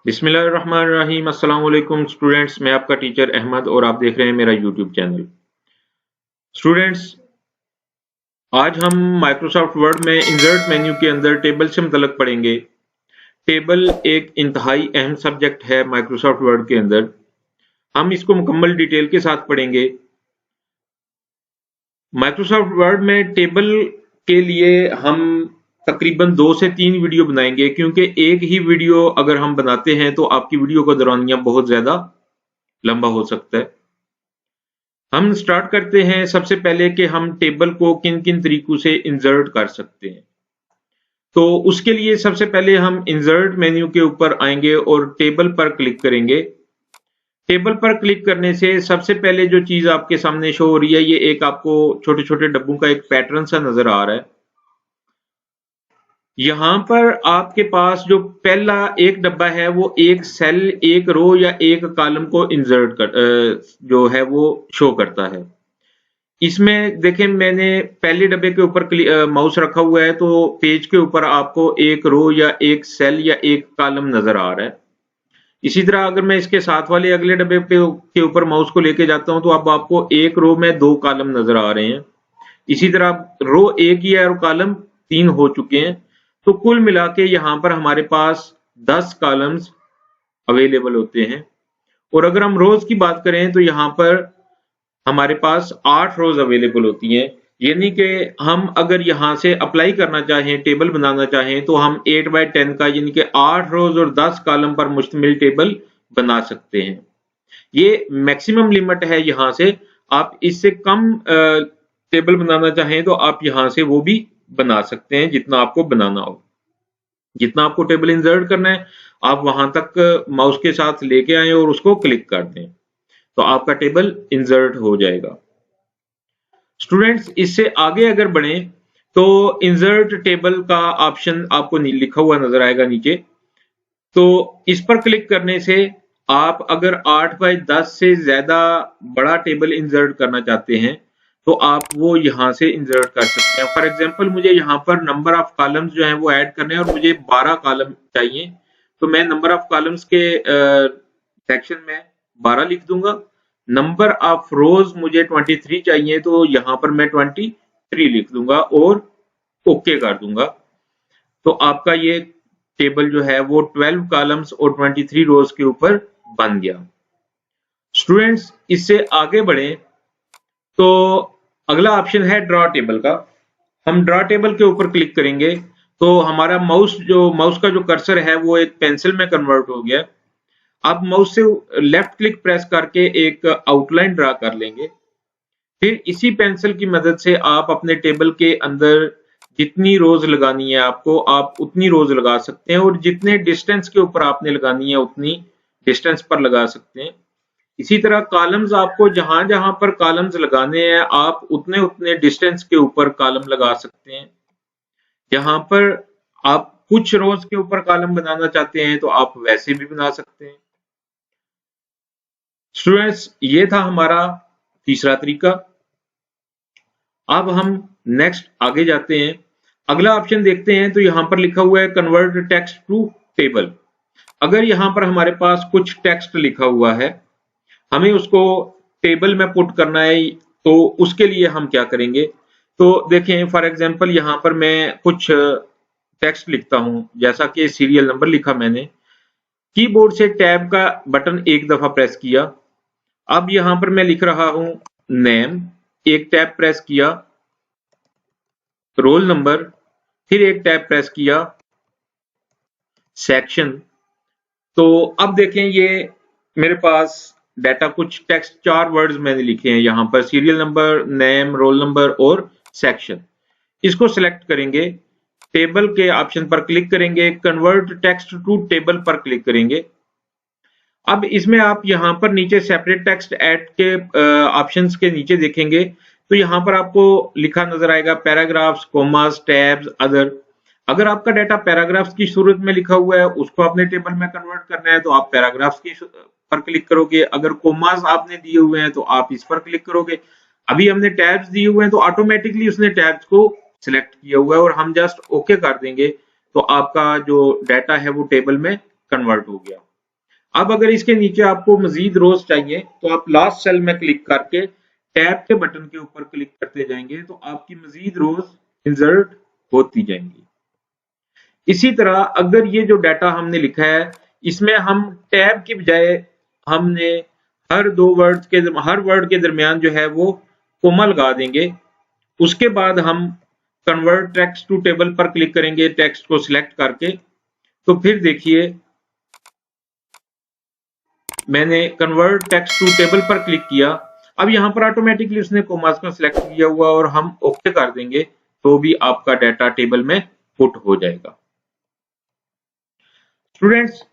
बिस्मिल्लाहिर्रहमानिर्रहीम। अस्सलाम वालेकुम स्टूडेंट्स, मैं आपका टीचर अहमद और आप देख रहे हैं मेरा यूट्यूब चैनल। स्टूडेंट्स, आज हम माइक्रोसॉफ्ट वर्ड में इंसर्ट मेन्यू के अंदर टेबल से मुतल्लिक पढ़ेंगे। टेबल एक इंतहाई अहम सब्जेक्ट है माइक्रोसॉफ्ट वर्ड के अंदर। हम इसको मुकम्मल डिटेल के साथ पढ़ेंगे। माइक्रोसॉफ्ट वर्ड में टेबल के लिए हम तकरीबन 2 से 3 वीडियो बनाएंगे, क्योंकि एक ही वीडियो अगर हम बनाते हैं तो आपकी वीडियो का दौरानिया बहुत ज्यादा लंबा हो सकता है। हम स्टार्ट करते हैं सबसे पहले कि हम टेबल को किन किन तरीकों से इंसर्ट कर सकते हैं। तो उसके लिए सबसे पहले हम इंसर्ट मेन्यू के ऊपर आएंगे और टेबल पर क्लिक करेंगे। टेबल पर क्लिक करने से सबसे पहले जो चीज आपके सामने शो हो रही है, ये एक आपको छोटे छोटे डब्बों का एक पैटर्न सा नजर आ रहा है। यहां पर आपके पास जो पहला एक डब्बा है वो एक सेल, एक रो या एक कॉलम को इंसर्ट कर जो है वो शो करता है। इसमें देखें, मैंने पहले डब्बे के ऊपर माउस रखा हुआ है, तो पेज के ऊपर आपको एक रो या एक सेल या एक कॉलम नजर आ रहा है। इसी तरह अगर मैं इसके साथ वाले अगले डब्बे के ऊपर माउस को लेके जाता हूं तो अब आपको एक रो में 2 कॉलम नजर आ रहे हैं। इसी तरह रो एक ही है और कॉलम 3 हो चुके हैं। तो कुल मिला के यहाँ पर हमारे पास 10 कॉलम्स अवेलेबल होते हैं। और अगर हम रोज की बात करें तो यहाँ पर हमारे पास 8 रोज अवेलेबल होती हैं। यानी कि हम अगर यहाँ से अप्लाई करना चाहें, टेबल बनाना चाहें, तो हम 8 बाय 10 का यानी कि 8 रोज और 10 कॉलम पर मुश्तमिल टेबल बना सकते हैं। ये मैक्सिमम लिमिट है। यहाँ से आप इससे कम टेबल बनाना चाहें तो आप यहाँ से वो भी बना सकते हैं, जितना आपको बनाना हो। जितना आपको टेबल इंसर्ट करना है आप वहां तक माउस के साथ लेके आए और उसको क्लिक कर दें तो आपका टेबल इंसर्ट हो जाएगा। स्टूडेंट्स, इससे आगे अगर बढ़े तो इंसर्ट टेबल का ऑप्शन आपको लिखा हुआ नजर आएगा नीचे। तो इस पर क्लिक करने से आप अगर 8 बाय 10 से ज्यादा बड़ा टेबल इंसर्ट करना चाहते हैं तो आप वो यहाँ से इंसर्ट कर सकते हैं। फॉर एग्जांपल, मुझे यहाँ पर नंबर ऑफ कॉलम्स जो है वो ऐड करने हैं और मुझे 12 कॉलम चाहिए, तो मैं नंबर ऑफ कॉलम्स के सेक्शन में 12 लिख दूंगा। नंबर ऑफ रोज मुझे 23 चाहिए, तो यहाँ पर मैं 23 लिख दूंगा और ओके कर दूंगा। तो आपका ये टेबल जो है वो 12 कॉलम्स और 23 रोज के ऊपर बन गया। स्टूडेंट्स, इससे आगे बढ़े तो अगला ऑप्शन है ड्रॉ टेबल का। हम ड्रॉ टेबल के ऊपर क्लिक करेंगे तो हमारा माउस का जो कर्सर है वो एक पेंसिल में कन्वर्ट हो गया। आप माउस से लेफ्ट क्लिक प्रेस करके एक आउटलाइन ड्रा कर लेंगे। फिर इसी पेंसिल की मदद से आप अपने टेबल के अंदर जितनी रोज लगानी है आपको, आप उतनी रोज लगा सकते हैं और जितने डिस्टेंस के ऊपर आपने लगानी है उतनी डिस्टेंस पर लगा सकते हैं। इसी तरह कॉलम्स, आपको जहां जहां पर कॉलम्स लगाने हैं आप उतने उतने डिस्टेंस के ऊपर कॉलम लगा सकते हैं। जहां पर आप कुछ रोज के ऊपर कॉलम बनाना चाहते हैं तो आप वैसे भी बना सकते हैं। स्टूडेंट्स, ये था हमारा तीसरा तरीका। अब हम नेक्स्ट आगे जाते हैं। अगला ऑप्शन देखते हैं तो यहां पर लिखा हुआ है कन्वर्ट टेक्स्ट टू टेबल। अगर यहां पर हमारे पास कुछ टेक्स्ट लिखा हुआ है, हमें उसको टेबल में पुट करना है, तो उसके लिए हम क्या करेंगे। तो देखें, फॉर एग्जांपल यहाँ पर मैं कुछ टेक्स्ट लिखता हूं, जैसा कि सीरियल नंबर लिखा मैंने। कीबोर्ड से टैब का बटन एक दफा प्रेस किया। अब यहां पर मैं लिख रहा हूं नेम, एक टैब प्रेस किया, रोल नंबर, फिर एक टैब प्रेस किया, सेक्शन। तो अब देखें, ये मेरे पास डाटा कुछ टेक्स्ट 4 वर्ड्स मैंने लिखे हैं यहाँ पर, serial number, name, roll number और सेक्शन। इसको सिलेक्ट करेंगे, टेबल के ऑप्शन पर क्लिक करेंगे, कन्वर्ट टेक्स्ट टू टेबल पर क्लिक करेंगे। अब इसमें आप यहाँ पर नीचे सेपरेट टेक्स्ट ऐड के ऑप्शंस के नीचे देखेंगे तो यहाँ पर आपको लिखा नजर आएगा पैराग्राफ्स, कोमास, टैब्स, अदर। अगर आपका डाटा पैराग्राफ्स की सूरत में लिखा हुआ है, उसको आपने टेबल में कन्वर्ट करना है तो आप पैराग्राफ्स की पर क्लिक करोगे। अगर कोमास आपने दिए हुए हैं तो आप इस पर क्लिक करोगे। अभी हमने टैब्स दिए हुए हैं तो ऑटोमेटिकली उसने टैब्स को सिलेक्ट किया हुआ है और हम जस्ट ओके कर देंगे तो आपका जो डाटा है वो टेबल में कन्वर्ट हो गया। अब अगर इसके नीचे आपको मजीद रोज चाहिए तो आप लास्ट सेल में क्लिक करके टैब के बटन के ऊपर क्लिक करते जाएंगे तो आपकी मजीद रोज इंसर्ट होती जाएंगी। इसी तरह अगर ये जो डाटा हमने लिखा है इसमें हम टैब की बजाय हमने हर वर्ड के दरमियान जो है वो कोमा लगा देंगे। उसके बाद हम कन्वर्ट टेक्स्ट टू टेबल पर क्लिक करेंगे टेक्स्ट को सिलेक्ट करके। तो फिर देखिए मैंने कन्वर्ट टेक्स्ट टू टेबल पर क्लिक किया। अब यहाँ पर ऑटोमेटिकली उसने कोमास को सिलेक्ट किया हुआ और हम ओके कर देंगे तो भी आपका डाटा टेबल में पुट हो जाएगा। स्टूडेंट्स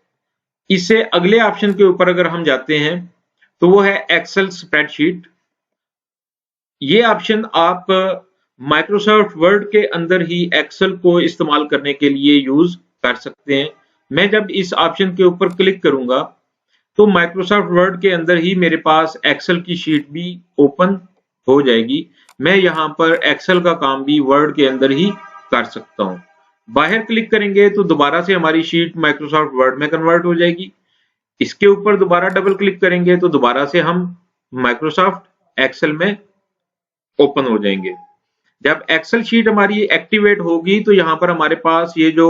इससे अगले ऑप्शन के ऊपर अगर हम जाते हैं तो वो है एक्सेल स्प्रेडशीट। ये ऑप्शन आप माइक्रोसॉफ्ट वर्ड के अंदर ही एक्सेल को इस्तेमाल करने के लिए यूज कर सकते हैं। मैं जब इस ऑप्शन के ऊपर क्लिक करूंगा तो माइक्रोसॉफ्ट वर्ड के अंदर ही मेरे पास एक्सेल की शीट भी ओपन हो जाएगी। मैं यहाँ पर एक्सेल का काम भी वर्ड के अंदर ही कर सकता हूँ। बाहर क्लिक करेंगे तो दोबारा से हमारी शीट माइक्रोसॉफ्ट वर्ड में कन्वर्ट हो जाएगी। इसके ऊपर दोबारा डबल क्लिक करेंगे तो दोबारा से हम माइक्रोसॉफ्ट एक्सेल में ओपन हो जाएंगे। जब एक्सेल शीट हमारी एक्टिवेट होगी तो यहाँ पर हमारे पास ये जो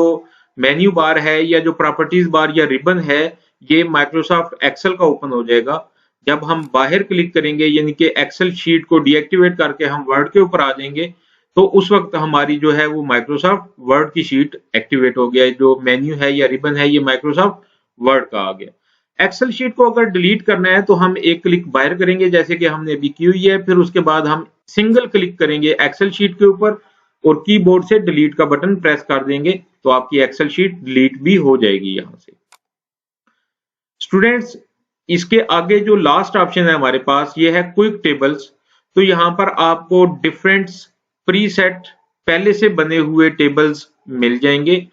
मेन्यू बार है या जो प्रॉपर्टीज बार या रिबन है ये माइक्रोसॉफ्ट एक्सेल का ओपन हो जाएगा। जब हम बाहर क्लिक करेंगे यानी कि एक्सेल शीट को डीएक्टिवेट करके हम वर्ड के ऊपर आ जाएंगे तो उस वक्त हमारी जो है वो माइक्रोसॉफ्ट वर्ड की शीट एक्टिवेट हो गया। जो मेन्यू है या रिबन है ये माइक्रोसॉफ्ट वर्ड का आ गया। एक्सेल शीट को अगर डिलीट करना है तो हम एक क्लिक बाहर करेंगे जैसे कि हमने अभी की हुई है। फिर उसके बाद हम सिंगल क्लिक करेंगे एक्सेल शीट के ऊपर और कीबोर्ड से डिलीट का बटन प्रेस कर देंगे तो आपकी एक्सेल शीट डिलीट भी हो जाएगी यहां से। स्टूडेंट्स इसके आगे जो लास्ट ऑप्शन है हमारे पास ये है क्विक टेबल्स। तो यहाँ पर आपको डिफरेंट प्रीसेट पहले से बने हुए टेबल्स मिल जाएंगे।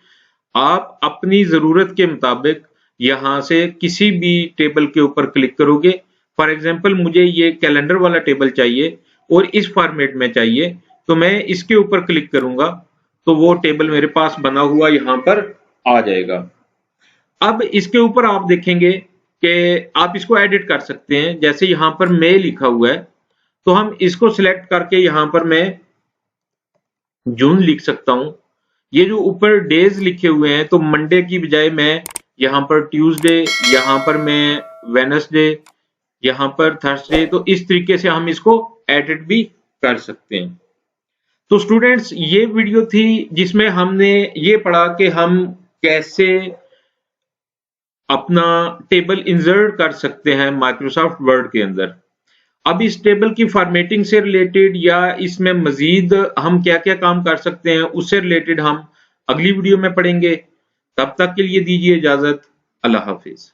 आप अपनी जरूरत के मुताबिक यहाँ से किसी भी टेबल के ऊपर क्लिक करोगे। फॉर एग्जांपल मुझे ये कैलेंडर वाला टेबल चाहिए और इस फॉर्मेट में चाहिए तो मैं इसके ऊपर क्लिक करूंगा तो वो टेबल मेरे पास बना हुआ यहाँ पर आ जाएगा। अब इसके ऊपर आप देखेंगे कि आप इसको एडिट कर सकते हैं। जैसे यहाँ पर मे लिखा हुआ है तो हम इसको सिलेक्ट करके यहाँ पर मैं जून लिख सकता हूं। ये जो ऊपर डेज लिखे हुए हैं तो मंडे की बजाय मैं यहाँ पर ट्यूसडे, यहाँ पर मैं वेडनेसडे, यहाँ पर थर्सडे, तो इस तरीके से हम इसको एडिट भी कर सकते हैं। तो स्टूडेंट्स ये वीडियो थी जिसमें हमने ये पढ़ा कि हम कैसे अपना टेबल इंसर्ट कर सकते हैं माइक्रोसॉफ्ट वर्ड के अंदर। अब इस टेबल की फॉर्मेटिंग से रिलेटेड या इसमें मजीद हम क्या क्या काम कर सकते हैं उससे रिलेटेड हम अगली वीडियो में पढ़ेंगे। तब तक के लिए दीजिए इजाजत। अल्लाह हाफिज।